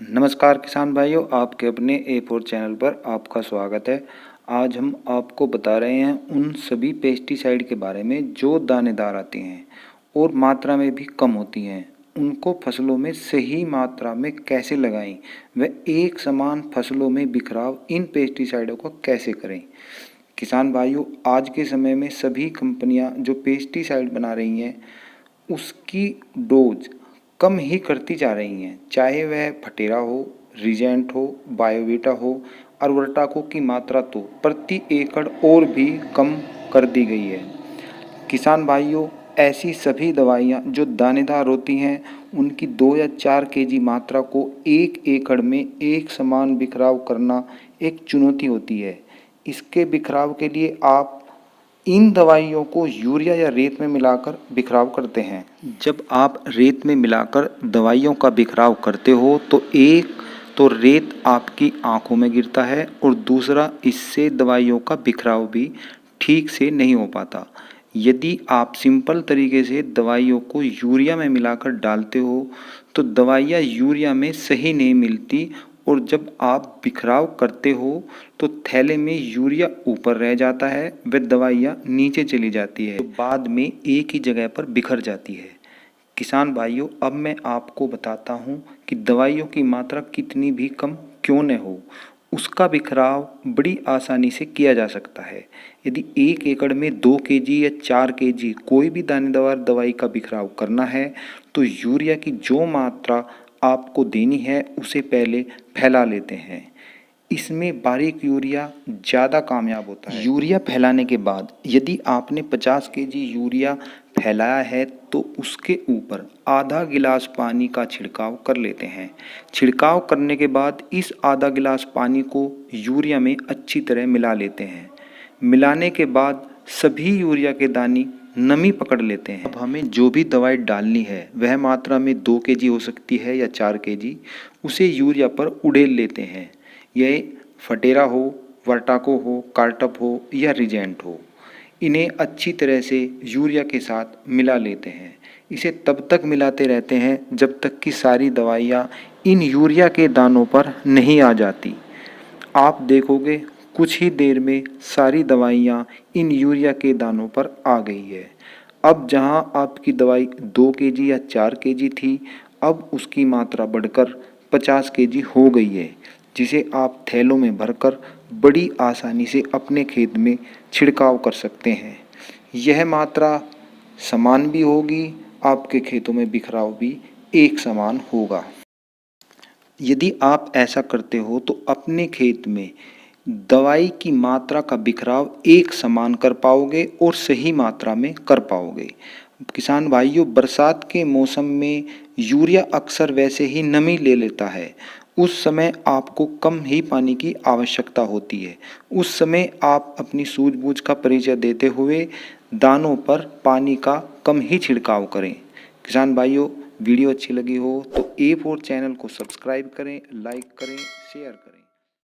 नमस्कार किसान भाइयों, आपके अपने A4 चैनल पर आपका स्वागत है। आज हम आपको बता रहे हैं उन सभी पेस्टिसाइड के बारे में जो दानेदार आती हैं और मात्रा में भी कम होती हैं। उनको फसलों में सही मात्रा में कैसे लगाएं व एक समान फसलों में बिखराव इन पेस्टिसाइडों को कैसे करें। किसान भाइयों, आज के समय में सभी कंपनियां जो पेस्टिसाइड बना रही हैं उसकी डोज कम ही करती जा रही हैं, चाहे वह फटेरा हो, रीजेंट हो, बायोवीटा हो, अर्वरटाको की मात्रा तो प्रति एकड़ और भी कम कर दी गई है। किसान भाइयों, ऐसी सभी दवाइयाँ जो दानेदार होती हैं उनकी 2 या 4 केजी मात्रा को 1 एकड़ में एक समान बिखराव करना एक चुनौती होती है। इसके बिखराव के लिए आप इन दवाइयों को यूरिया या रेत में मिलाकर बिखराव करते हैं। जब आप रेत में मिलाकर दवाइयों का बिखराव करते हो तो एक तो रेत आपकी आंखों में गिरता है और दूसरा इससे दवाइयों का बिखराव भी ठीक से नहीं हो पाता। यदि आप सिंपल तरीके से दवाइयों को यूरिया में मिलाकर डालते हो तो दवाइयाँ यूरिया में सही नहीं मिलती और जब आप बिखराव करते हो तो थैले में यूरिया ऊपर रह जाता है व दवाइयाँ नीचे चली जाती है, तो बाद में एक ही जगह पर बिखर जाती है। किसान भाइयों, अब मैं आपको बताता हूँ कि दवाइयों की मात्रा कितनी भी कम क्यों न हो, उसका बिखराव बड़ी आसानी से किया जा सकता है। यदि 1 एकड़ में 2 केजी या 4 केजी कोई भी दानेदार दवाई का बिखराव करना है तो यूरिया की जो मात्रा आपको देनी है उसे पहले फैला लेते हैं। इसमें बारीक यूरिया ज़्यादा कामयाब होता है। यूरिया फैलाने के बाद यदि आपने 50 केजी यूरिया फैलाया है तो उसके ऊपर आधा गिलास पानी का छिड़काव कर लेते हैं। छिड़काव करने के बाद इस आधा गिलास पानी को यूरिया में अच्छी तरह मिला लेते हैं। मिलाने के बाद सभी यूरिया के दाने नमी पकड़ लेते हैं। अब हमें जो भी दवाई डालनी है वह मात्रा में 2 केजी हो सकती है या 4 केजी, उसे यूरिया पर उड़ेल लेते हैं। यह फटेरा हो, वर्टाको हो, कार्टप हो या रीजेंट हो, इन्हें अच्छी तरह से यूरिया के साथ मिला लेते हैं। इसे तब तक मिलाते रहते हैं जब तक कि सारी दवाइयाँ इन यूरिया के दानों पर नहीं आ जाती। आप देखोगे कुछ ही देर में सारी दवाइयाँ इन यूरिया के दानों पर आ गई है। अब जहाँ आपकी दवाई 2 केजी या 4 केजी थी, अब उसकी मात्रा बढ़कर 50 केजी हो गई है, जिसे आप थैलों में भरकर बड़ी आसानी से अपने खेत में छिड़काव कर सकते हैं। यह मात्रा समान भी होगी, आपके खेतों में बिखराव भी एक समान होगा। यदि आप ऐसा करते हो तो अपने खेत में दवाई की मात्रा का बिखराव एक समान कर पाओगे और सही मात्रा में कर पाओगे। किसान भाइयों, बरसात के मौसम में यूरिया अक्सर वैसे ही नमी ले लेता है। उस समय आपको कम ही पानी की आवश्यकता होती है। उस समय आप अपनी सूझबूझ का परिचय देते हुए दानों पर पानी का कम ही छिड़काव करें। किसान भाइयों, वीडियो अच्छी लगी हो तो A4 चैनल को सब्सक्राइब करें, लाइक करें, शेयर करें।